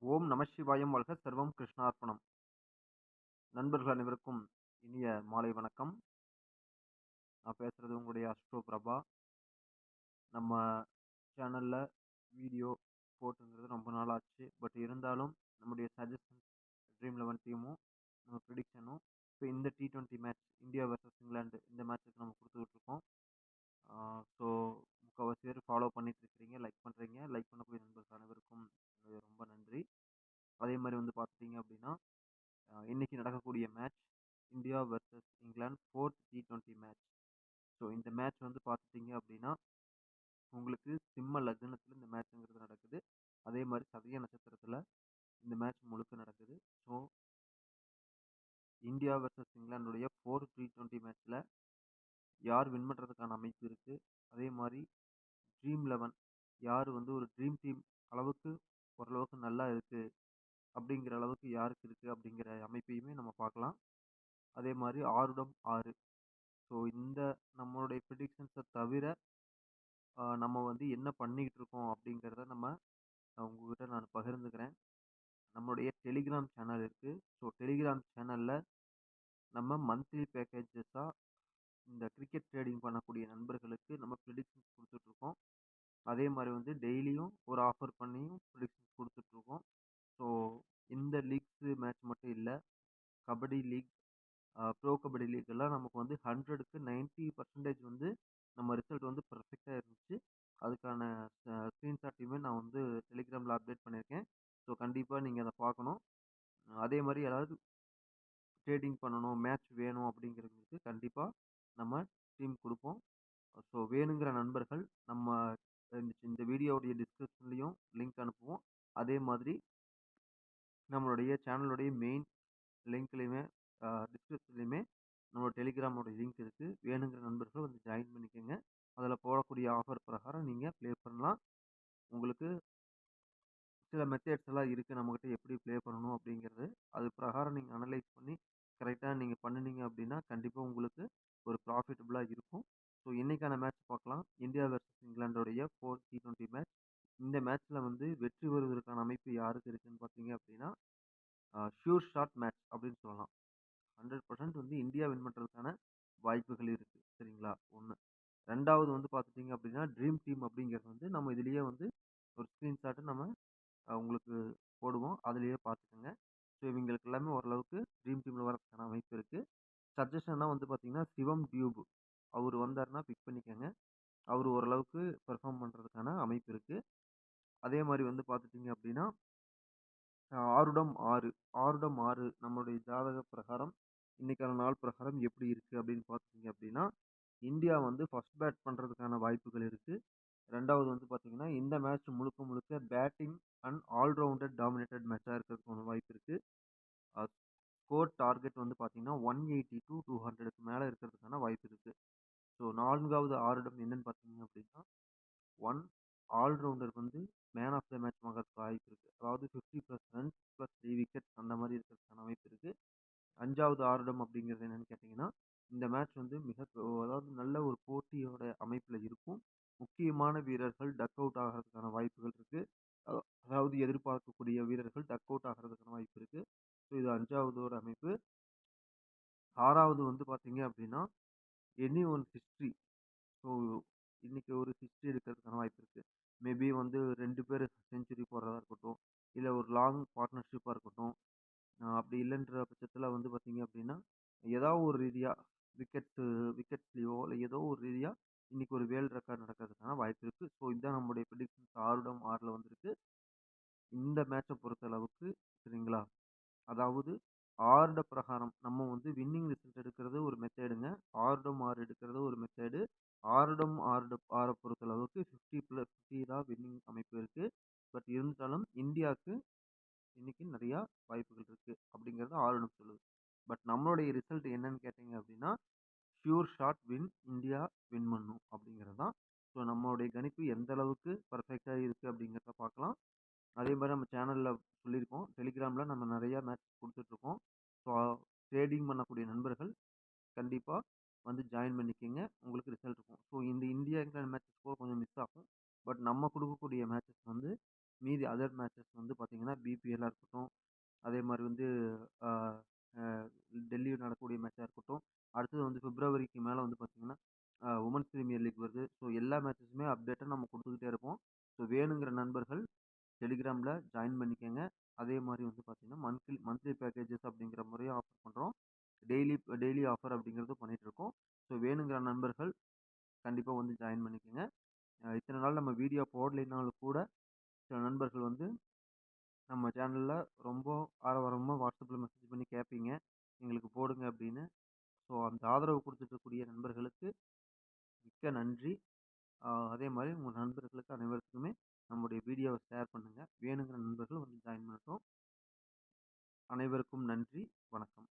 ஓம் நம சிவாயம் வாழ்க சர்வம் கிருஷ்ணார்ப்பணம். நண்பர்கள் அனைவருக்கும் இனிய மாலை வணக்கம். நான் பேசுறது உங்களுடைய அஸ்ட்ரோ பிரபா. நம்ம சேனல்ல வீடியோ போட்டுங்கிறது ரொம்ப நாள் ஆச்சு. பட் இருந்தாலும் நம்முடைய சஜஷன்ஸ் ட்ரீம் லெவன் டீமும் நம்ம ப்ரிடிக்ஷனும் இப்போ இந்த T20 match India versus England இந்த மேட்ச்சுக்கு நம்ம கொடுத்துக்கிட்டு இருக்கோம். ஸோ முக்கால்வாசி பேர் ஃபாலோ பண்ணிட்டு இருக்கிறீங்க, லைக் பண்ணுறீங்க. லைக் பண்ணக்கூடிய நண்பர்கள் அனைவருக்கும் என்னுடைய ரொம்ப நன்றி. அதே மாதிரி வந்து பார்த்துட்டீங்க அப்படின்னா இன்னைக்கு நடக்கக்கூடிய match India versus England fourth T20 match. So இந்த மேட்ச் வந்து பார்த்துட்டீங்க அப்படின்னா உங்களுக்கு சிம்ம லக்னத்தில் இந்த மேட்ச்ங்கிறது நடக்குது. அதே மாதிரி சதய நட்சத்திரத்தில் இந்த மேட்ச் முழுக்க நடக்குது. ஸோ இந்தியா வர்சஸ் இங்கிலாந்துடைய ஃபோர்த் T20 மேட்ச்சில் யார் வின் பண்ணுறதுக்கான அமைப்பு இருக்குது. அதே மாதிரி ட்ரீம் லெவன் யார் வந்து ஒரு ட்ரீம் டீம் அளவுக்கு ஓரளவுக்கு நல்லா இருக்குது அப்படிங்கிற அளவுக்கு யாருக்கு இருக்குது அப்படிங்கிற அமைப்பையுமே நம்ம பார்க்கலாம். அதே மாதிரி 6 ஸோ இந்த நம்மளுடைய ப்ரிடிக்ஷன்ஸை தவிர நம்ம வந்து என்ன பண்ணிக்கிட்டு இருக்கோம் அப்படிங்கிறத உங்ககிட்ட நான் பகிர்ந்துக்கிறேன். நம்மளுடைய டெலிகிராம் சேனல் இருக்குது. ஸோ டெலிகிராம் சேனலில் நம்ம மந்த்லி பேக்கேஜஸாக இந்த கிரிக்கெட் ட்ரேடிங் பண்ணக்கூடிய நண்பர்களுக்கு நம்ம ப்ரிடிக்ஷன்ஸ் கொடுத்துட்ருக்கோம். அதே மாதிரி வந்து டெய்லியும் ஒரு ஆஃபர் பண்ணியும் ப்ரிடிக்ஷன்ஸ் கொடுத்துட்ருக்கோம். ஸோ இந்த லீக்ஸு மேட்ச் மட்டும் இல்லை, kabaddi league, pro kabaddi league எல்லாம் நமக்கு வந்து 100க்கு 90% வந்து நம்ம ரிசல்ட் வந்து பர்ஃபெக்டாக இருந்துச்சு. அதுக்கான ஸ்க்ரீன்ஷாட்டையுமே நான் வந்து டெலிகிராமில் அப்டேட் பண்ணியிருக்கேன். ஸோ கண்டிப்பாக நீங்கள் அதை பார்க்கணும். அதே மாதிரி யாராவது ட்ரேடிங் பண்ணணும், மேட்ச் வேணும் அப்படிங்கிறவங்களுக்கு கண்டிப்பாக நம்ம டீம் கொடுப்போம். ஸோ வேணுங்கிற நண்பர்கள் நம்ம இந்த வீடியோவுடைய டிஸ்கிரிப்ஷன்லேயும் லிங்க் அனுப்புவோம். அதே மாதிரி நம்மளுடைய சேனலுடைய மெயின் லிங்க்லேயுமே டிஸ்கிரிப்ஷன்லேயுமே நம்மளோட டெலிகிராமோட லிங்க் இருக்குது. வேணுங்கிற நண்பர்கள் வந்து ஜாயின் பண்ணிக்கோங்க. அதில் போடக்கூடிய ஆஃபர் பிரகாரம் நீங்கள் ப்ளே பண்ணலாம். உங்களுக்கு சில மெத்தட்ஸ் எல்லாம் இருக்குது நம்மக்கிட்ட எப்படி ப்ளே பண்ணணும் அப்படிங்கிறது. அது பிரகாரம் நீங்கள் அனலைஸ் பண்ணி கரெக்டாக நீங்கள் பண்ணினீங்க அப்படின்னா கண்டிப்பாக உங்களுக்கு ஒரு ப்ராஃபிட்டபுளாக இருக்கும். ஸோ இன்றைக்கான மேட்ச் பார்க்கலாம். இந்தியா வர்சஸ் இங்கிலாண்டோடைய ஃபோர்த் T20 மேட்ச். இந்த மேட்ச்சில் வந்து வெற்றி பெறுவதற்கான அமைப்பு யாருக்கு இருக்குதுன்னு பார்த்தீங்க அப்படின்னா ஷூர் ஷாட் மேட்ச் அப்படின்னு சொல்லலாம். 100% வந்து இந்தியா வின் பண்ணுறதுக்கான வாய்ப்புகள் இருக்குது. சரிங்களா? ஒன்று. ரெண்டாவது வந்து பார்த்துட்டிங்க அப்படின்னா ட்ரீம் டீம் அப்படிங்கிறது வந்து நம்ம இதுலேயே வந்து ஒரு ஸ்க்ரீன்ஷாட்டு நம்ம உங்களுக்கு போடுவோம். அதுலேயே பார்த்துக்கோங்க. ஸோ இவங்களுக்கு எல்லாமே ஓரளவுக்கு ட்ரீம் டீமில் வரதுக்கான அமைப்பு இருக்குது. சஜஷனாக வந்து பார்த்தீங்கன்னா சிவம் டியூப் அவர் வந்தாருன்னா பிக் பண்ணிக்கோங்க. அவர் ஓரளவுக்கு பெர்ஃபார்ம் பண்ணுறதுக்கான அமைப்பு இருக்குது. அதே மாதிரி வந்து பார்த்துட்டிங்க அப்படின்னா ஆருடம் 6 நம்மளுடைய ஜாதக பிரகாரம் இன்னைக்கான நாள் பிரகாரம் எப்படி இருக்குது அப்படின்னு பார்த்துட்டிங்க அப்படின்னா இந்தியா வந்து ஃபர்ஸ்ட் பேட் பண்ணுறதுக்கான வாய்ப்புகள் இருக்குது. ரெண்டாவது வந்து பார்த்தீங்கன்னா இந்த மேட்ச் முழுக்க முழுக்க பேட்டிங் அண்ட் ஆல்ரவுண்டட் டாமினேட்டட் மேட்சாக இருக்கிறதுக்கான வாய்ப்பு இருக்குது. ஸ்கோர் டார்கெட் வந்து பார்த்தீங்கன்னா 180 to 200க்கு மேலே இருக்கிறதுக்கான வாய்ப்பு இருக்குது. ஸோ நான்காவது ஆருடம் என்னன்னு பார்த்தீங்க அப்படின்னா ஒன் ஆல்ரவுண்டர் வந்து மேன் ஆஃப் த மேட்ச் வாங்குறதுக்கு வாய்ப்பு இருக்குது. அதாவது 50+ ரன்ஸ் + 3 விக்கெட்ஸ் அந்த மாதிரி இருக்கிறதுக்கான அமைப்பு இருக்குது. அஞ்சாவது ஆருடம் அப்படிங்கிறது என்னன்னு கேட்டிங்கன்னா இந்த மேட்ச் வந்து அதாவது நல்ல ஒரு போட்டியோட அமைப்பில் இருக்கும். முக்கியமான வீரர்கள் டக் அவுட் ஆகிறதுக்கான வாய்ப்புகள் இருக்குது. அதாவது எதிர்பார்க்கக்கூடிய வீரர்கள் டக் அவுட் ஆகிறதுக்கான வாய்ப்பு இருக்குது. ஸோ இது அஞ்சாவது ஒரு அமைப்பு. ஆறாவது வந்து பார்த்தீங்க அப்படின்னா எனி ஒன் ஹிஸ்ட்ரி. ஸோ இன்னைக்கு ஒரு ஹிஸ்ட்ரி எடுக்கிறதுக்கான வாய்ப்பு இருக்குது. மேபி வந்து 2 பேர் செஞ்சுரி போடுறதா இருக்கட்டும், இல்லை ஒரு லாங் பார்ட்னர்ஷிப்பாக இருக்கட்டும். அப்படி இல்லைன்ற பட்சத்தில் வந்து பார்த்தீங்க அப்படின்னா ஏதாவது ஒரு ரீதியாக விக்கெட்ஸ்லையோ இல்லை ஏதோ ஒரு ரீதியாக இன்னைக்கு ஒரு வேர்ல்டு ரெக்கார்ட் நடக்கிறதுக்கான வாய்ப்பு இருக்குது. ஸோ இதுதான் நம்முடைய ப்ரெடிக்ஷன்ஸ் 6 வந்திருக்கு இந்த மேட்சை பொறுத்த அளவுக்கு. சரிங்களா? அதாவது ஆர்ட பிரகாரம் நம்ம வந்து வின்னிங் ரிசல்ட் எடுக்கிறது ஒரு மெத்தேடுங்க. ஆர்டம் 6 எடுக்கிறது ஒரு மெத்தேடு. ஆரை பொறுத்த அளவுக்கு 50+50 தான் வின்னிங் அமைப்பு இருக்குது. பட் இருந்தாலும் இந்தியாவுக்கு இன்னைக்கு நிறையா வாய்ப்புகள் இருக்குது அப்படிங்கிறது ஆர்டம் சொல்லுது. பட் நம்மளுடைய ரிசல்ட் என்னன்னு கேட்டிங்க அப்படின்னா sure shot win, India win பண்ணும் அப்படிங்கிறது தான். ஸோ நம்மளுடைய கணிப்பு எந்த அளவுக்கு பர்ஃபெக்டாக இருக்குது அப்படிங்கிறத பார்க்கலாம். அதே மாதிரி நம்ம சேனலில் சொல்லியிருக்கோம். டெலிகிராமில் நம்ம நிறையா மேட்ச் கொடுத்துட்ருக்கோம். ஸோ ட்ரேடிங் பண்ணக்கூடிய நண்பர்கள் கண்டிப்பாக வந்து ஜாயின் பண்ணிக்கோங்க. உங்களுக்கு ரிசல்ட் இருக்கும். ஸோ இந்த இந்தியா இங்கிலாந்து மேட்சஸ் கூட கொஞ்சம் மிஸ் ஆகும். பட் நம்ம கொடுக்கக்கூடிய மேட்சஸ் வந்து மீதி அதர் மேட்சஸ் வந்து பார்த்தீங்கன்னா, பிபிஎல்லா இருக்கட்டும், அதே மாரி வந்து அ அ டெல்லியில நடக்கக்கூடிய மேட்சா இருக்கட்டும். அடுத்தது வந்து பிப்ரவரிக்கு மேல வந்து பார்த்தீங்கன்னா, உமன்ஸ் பிரீமியர் லீக் வருது. ஸோ எல்லா மேட்சஸுமே அப்டேட்டா நம்ம குடுத்துக்கிட்டே இருப்போம். ஸோ வேணுங்கிற நண்பர்கள் டெலிகிராம்ல ஜாயின் பண்ணிக்கங்க. அதே மாரி வந்து பார்த்தீங்கன்னா, மந்த்லி பேக்கேஜஸ் அப்படிங்கிற முறையும் ஆஃபர் பண்றோம். டெய்லி டெய்லி ஆஃபர் அப்படிங்கிறதும் பண்ணிட்டுருக்கோம். ஸோ வேணுங்கிற நண்பர்கள் கண்டிப்பா வந்து ஜாயின் பண்ணிக்கங்க. இத்தன நாள் நம்ம வீடியோ போடலைனாலும் கூட, சில நண்பர்கள் வந்து நம்ம சேனல்ல ரொம்ப ஆரவாரமா WhatsAppல மெசேஜ் பண்ணி கேட்பீங்க. எங்களுக்கு போடுங்க அப்படின்னு. ஸோ அந்த ஆதரவு குடுத்துட்டு இருக்கக்கூடிய நண்பர்களுக்கு மிக்க நன்றி. அதே மாரி உங்க நண்பர்களுக்கு அனைவருக்குமே நம்முடைய வீடியோவ ஷேர் பண்ணுங்க. வேணுங்கிற நண்பர்கள் வந்து ஜாயின் பண்ணட்டும். அனைவருக்கும் நன்றி. வணக்கம்.